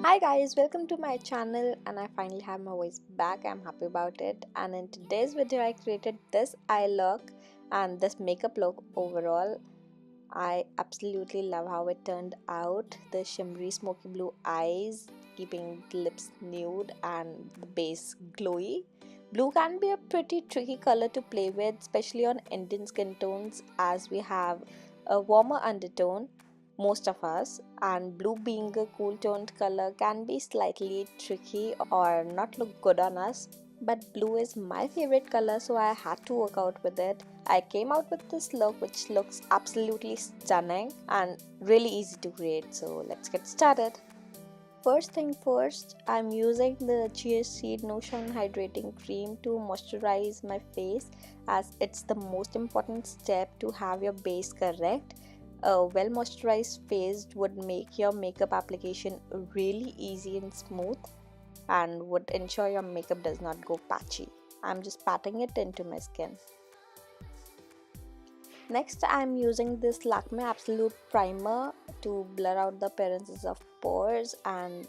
Hi guys, welcome to my channel and I finally have my voice back. I'm happy about it. And in today's video I created this eye look and this makeup look overall. I absolutely love how it turned out. The shimmery smoky blue eyes, keeping the lips nude and the base glowy. Blue can be a pretty tricky color to play with, especially on Indian skin tones as we have a warmer undertone, most of us, and blue being a cool toned color can be slightly tricky or not look good on us. But blue is my favorite color, so I had to work out with it. I came out with this look which looks absolutely stunning and really easy to create, so let's get started. First thing first, I'm using the chia seed no shine hydrating cream to moisturize my face, as it's the most important step to have your base correct. A well moisturized face would make your makeup application really easy and smooth and would ensure your makeup does not go patchy. I'm just patting it into my skin. Next, I'm using this Lakme Absolute Primer to blur out the appearances of pores and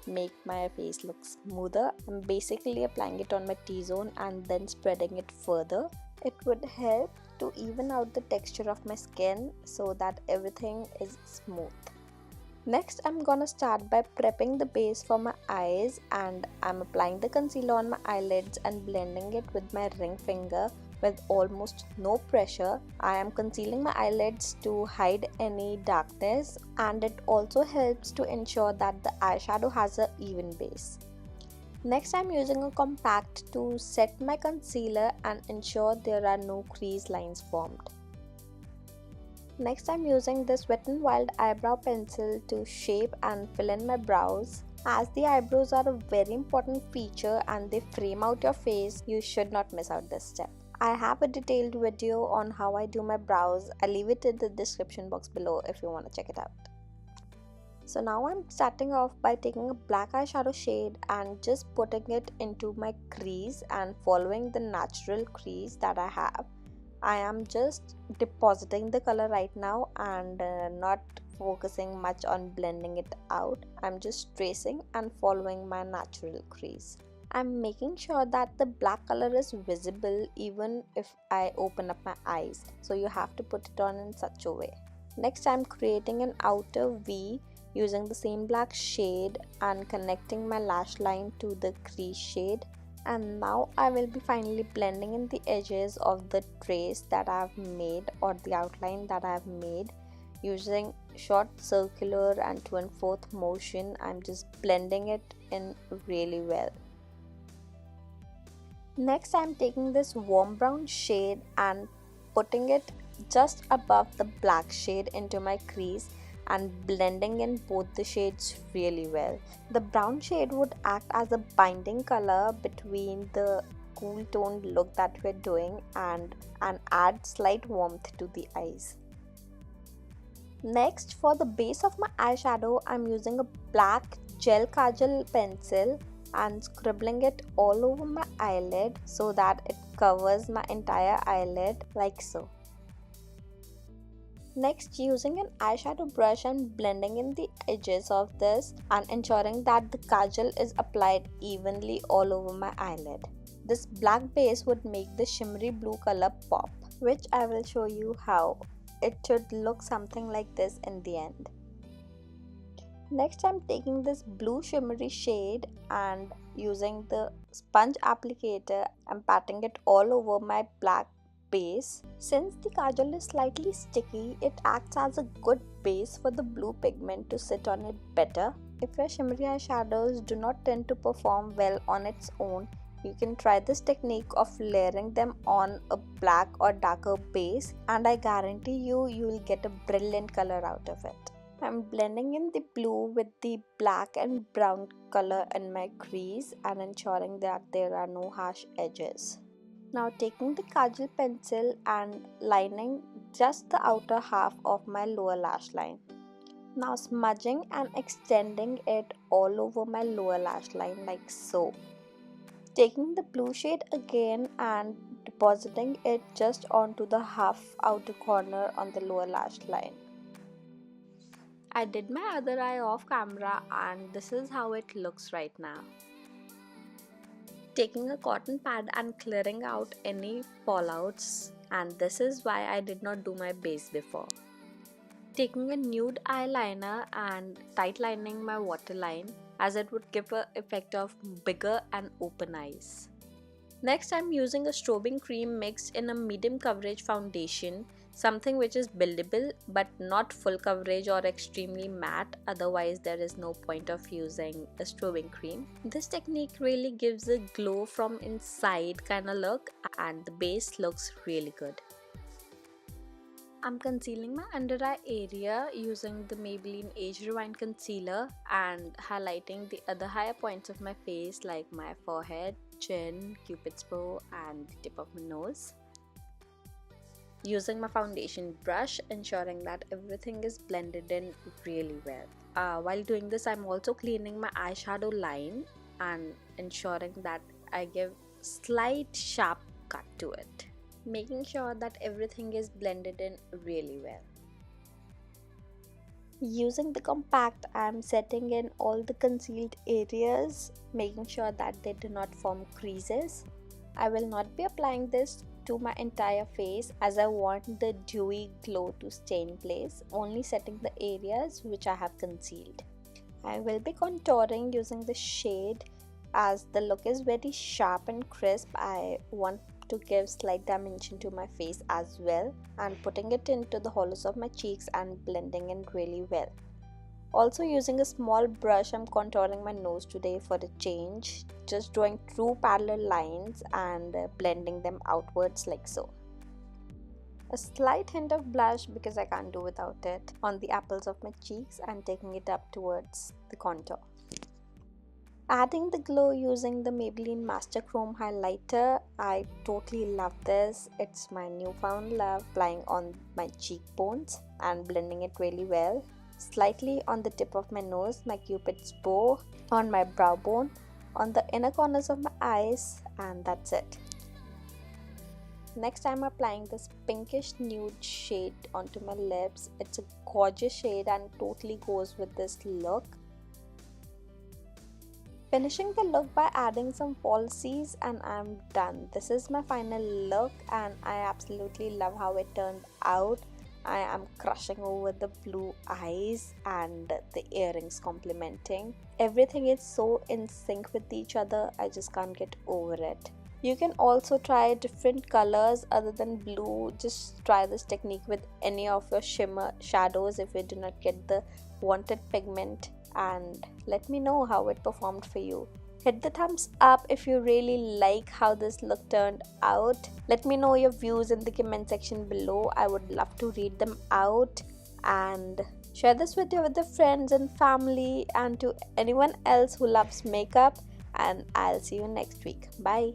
make my face look smoother. I'm basically applying it on my T-zone and then spreading it further. It would help to even out the texture of my skin so that everything is smooth. Next, I'm gonna start by prepping the base for my eyes, and I'm applying the concealer on my eyelids and blending it with my ring finger with almost no pressure. I am concealing my eyelids to hide any darkness, and it also helps to ensure that the eyeshadow has an even base. Next, I'm using a compact to set my concealer and ensure there are no crease lines formed. Next, I'm using this Wet n Wild eyebrow pencil to shape and fill in my brows. As the eyebrows are a very important feature and they frame out your face, you should not miss out this step. I have a detailed video on how I do my brows. I'll leave it in the description box below if you want to check it out. So now I'm starting off by taking a black eyeshadow shade and just putting it into my crease and following the natural crease that I have. I am just depositing the color right now and not focusing much on blending it out. I'm just tracing and following my natural crease. I'm making sure that the black color is visible even if I open up my eyes, so you have to put it on in such a way. Next, I'm creating an outer V using the same black shade and connecting my lash line to the crease shade. And now I will be finally blending in the edges of the trace that I have made or the outline that I have made using short circular and 2 1/4 motion. I'm just blending it in really well. Next, I'm taking this warm brown shade and putting it just above the black shade into my crease and blending in both the shades really well. The brown shade would act as a binding color between the cool toned look that we're doing and add slight warmth to the eyes. Next, for the base of my eyeshadow, I'm using a black gel kajal pencil and scribbling it all over my eyelid so that it covers my entire eyelid like so. Next, using an eyeshadow brush and blending in the edges of this and ensuring that the kajal is applied evenly all over my eyelid. This black base would make the shimmery blue color pop, which I will show you how. It should look something like this in the end. Next, I'm taking this blue shimmery shade and using the sponge applicator, I'm patting it all over my black base. Since the kajal is slightly sticky, it acts as a good base for the blue pigment to sit on it better. If your shimmery eyeshadows do not tend to perform well on its own, you can try this technique of layering them on a black or darker base, and I guarantee you will get a brilliant color out of it. I'm blending in the blue with the black and brown color in my crease and ensuring that there are no harsh edges. Now taking the kajal pencil and lining just the outer half of my lower lash line. Now smudging and extending it all over my lower lash line like so. Taking the blue shade again and depositing it just onto the half outer corner on the lower lash line. I did my other eye off camera and this is how it looks right now. Taking a cotton pad and clearing out any fallouts, and this is why I did not do my base before. Taking a nude eyeliner and tight lining my waterline as it would give a effect of bigger and open eyes. Next, I'm using a strobing cream mixed in a medium coverage foundation, something which is buildable but not full coverage or extremely matte, otherwise there is no point of using a strobing cream. This technique really gives a glow from inside kind of look and the base looks really good. I'm concealing my under eye area using the Maybelline Age Rewind Concealer and highlighting the other higher points of my face like my forehead, chin, cupid's bow and the tip of my nose. Using my foundation brush, ensuring that everything is blended in really well. While doing this, I'm also cleaning my eyeshadow line and ensuring that I give slight sharp cut to it, making sure that everything is blended in really well. Using the compact, I am setting in all the concealed areas, making sure that they do not form creases. I will not be applying this to my entire face as I want the dewy glow to stay in place, only setting the areas which I have concealed. I will be contouring using the shade as the look is very sharp and crisp. I want to give slight dimension to my face as well and putting it into the hollows of my cheeks and blending in really well. Also using a small brush, I'm contouring my nose today for a change, just drawing true parallel lines and blending them outwards like so. A slight hint of blush because I can't do without it on the apples of my cheeks and taking it up towards the contour. Adding the glow using the Maybelline Master Chrome highlighter. I totally love this. It's my newfound love, applying on my cheekbones and blending it really well. Slightly on the tip of my nose, my cupid's bow, on my brow bone, on the inner corners of my eyes, and that's it. Next, I'm applying this pinkish nude shade onto my lips. It's a gorgeous shade and totally goes with this look. Finishing the look by adding some falsies and I'm done. This is my final look and I absolutely love how it turned out. I am crushing over the blue eyes and the earrings complementing. Everything is so in sync with each other, I just can't get over it. You can also try different colors other than blue. Just try this technique with any of your shimmer shadows if you do not get the wanted pigment, and let me know how it performed for you. Hit the thumbs up if you really like how this look turned out. Let me know your views in the comment section below. I would love to read them out, and share this video with your friends and family and to anyone else who loves makeup, and I'll see you next week. Bye.